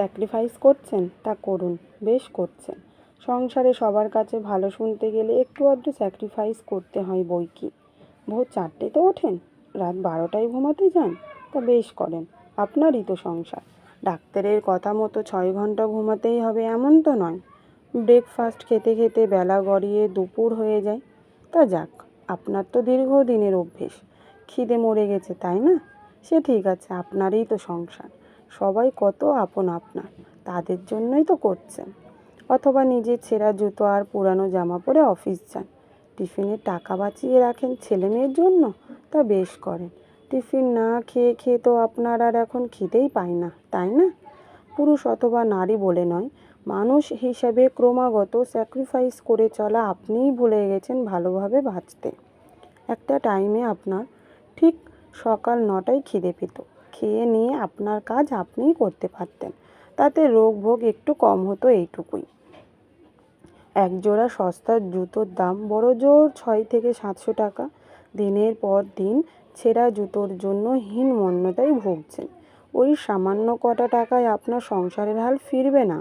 Sacrifice করছেন তা করুন, বেশ করছেন। সংসারে সবার কাছে ভালো শুনতে গেলে একটু আধটু স্যাক্রিফাইস করতে হয় বই কি। ভোর 4টেতে ওঠেন, রাত 12টায় ঘুমাতে যান, তা বেশ করেন, আপনারই তো সংসার। ডাক্তারের কথা মতো 6 ঘন্টা ঘুমাতেই হবে এমন তো নয়। ব্রেকফাস্ট খেতে খেতে বেলা গড়িয়ে দুপুর হয়ে যায়, তা যাক, আপনার তো দীর্ঘদিনের অভ্যেস। খিদে মরে গেছে তাই না? সে ঠিক আছে, আপনারই তো সংসার, সবাই কত আপন আপনার, তাদের জন্যই তো করছেন। অথবা নিজের ছেঁড়া জুতো আর পুরানো জামা পরে অফিস যান, টিফিনের টাকা বাঁচিয়ে রাখেন ছেলে মেয়ের জন্য, তা বেশ করেন। টিফিন না খেয়ে খেয়ে তো আপনার আর এখন খিদেই পায় না, তাই না? পুরুষ অথবা নারী বলে নয়, মানুষ হিসেবে ক্রমাগত স্যাক্রিফাইস করে চলা আপনিই ভুলে গেছেন ভালোভাবে বাঁচতে। একটা টাইমে আপনার ঠিক সকাল 9টায় খিদে পেত, খেয়ে নিয়ে আপনার কাজ আপনিই করতে পারতেন, তাতে রোগ ভোগ একটু কম হতো, এইটুকুই। একজোড়া সস্তার জুতোর দাম বড়জোর 600 থেকে 700 টাকা। দিনের পর দিন ছেঁড়া জুতোর জন্য হীনমন্যতায় ভুগছেন। ওই সামান্য কটা টাকায় আপনার সংসারের হাল ফিরবে না,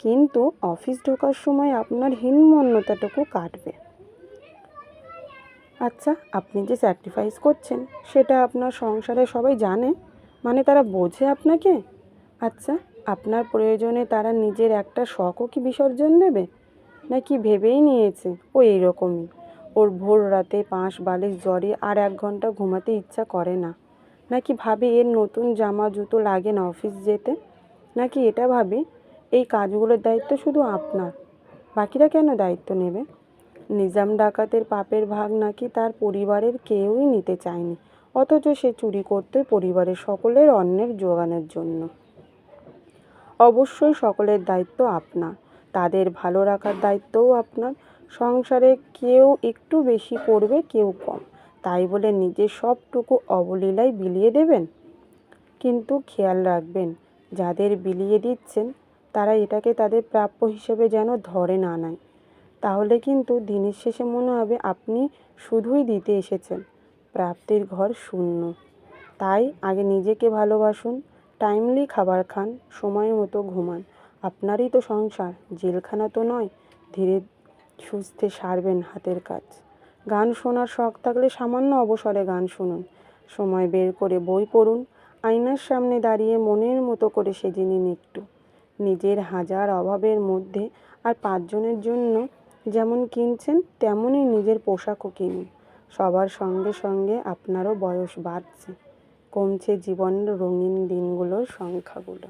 কিন্তু অফিস ঢোকার সময় আপনার হীনমন্যতাটুকু কাটবে। আচ্ছা, আপনি যে স্যাক্রিফাইস করছেন সেটা আপনার সংসারে সবাই জানে? মানে তারা বোঝে আপনাকে? আচ্ছা, আপনার প্রয়োজনে তারা নিজের একটা শখও কি বিসর্জন দেবে? নাকি ভেবেই নিয়েছে ও এইরকমই, ওর ভোর রাতে 5 বালিশ জ্বরে আর 1 ঘন্টা ঘুমাতে ইচ্ছা করে না? নাকি ভাবে এর নতুন জামা জুতো লাগে না অফিস যেতে? নাকি এটা ভাবে এই কাজগুলোর দায়িত্ব শুধু আপনার, বাকিরা কেন দায়িত্ব নেবে? নিজাম ডাকাতের পাপের ভাগ নাকি তার পরিবারের কেউই নিতে চায়নি, অথচ সে চুরি করত পরিবারের সকলের অন্নের জোগানোর জন্য। অবশ্যই সকলের দায়িত্ব আপনার, তাদের ভালো রাখার দায়িত্বও আপনার। সংসারে কেউ একটু বেশি করবে, কেউ কম, তাই বলে নিজের সবটুকু অবলীলায় বিলিয়ে দেবেন? কিন্তু খেয়াল রাখবেন, যাদের বিলিয়ে দিচ্ছেন তারা এটাকে তাদের প্রাপ্য হিসেবে যেন ধরে না নেয়, তাহলে কিন্তু দিনের শেষে মনে হবে আপনি শুধুই দিতে এসেছেন, প্রাপ্তির ঘর শূন্য। তাই আগে নিজেকে ভালোবাসুন, টাইমলি খাবার খান, সময় মতো ঘুমান। আপনারই তো সংসার, জেলখানা তো নয়। ধীরে সুস্থে সারবেন হাতের কাজ। গান শোনার শখ থাকলে সামান্য অবসরে গান শুনুন, সময় বের করে বই পড়ুন, আয়নার সামনে দাঁড়িয়ে মনের মতো করে সেজে নিন একটু। নিজের হাজার অভাবের মধ্যে আর 5 জনের জন্য যেমন কিনছেন তেমনই নিজের পোশাকও কিনুন। সবার সঙ্গে সঙ্গে আপনারও বয়স বাড়ছে, কমছে জীবনের রঙিন দিনগুলোর সংখ্যাগুলো।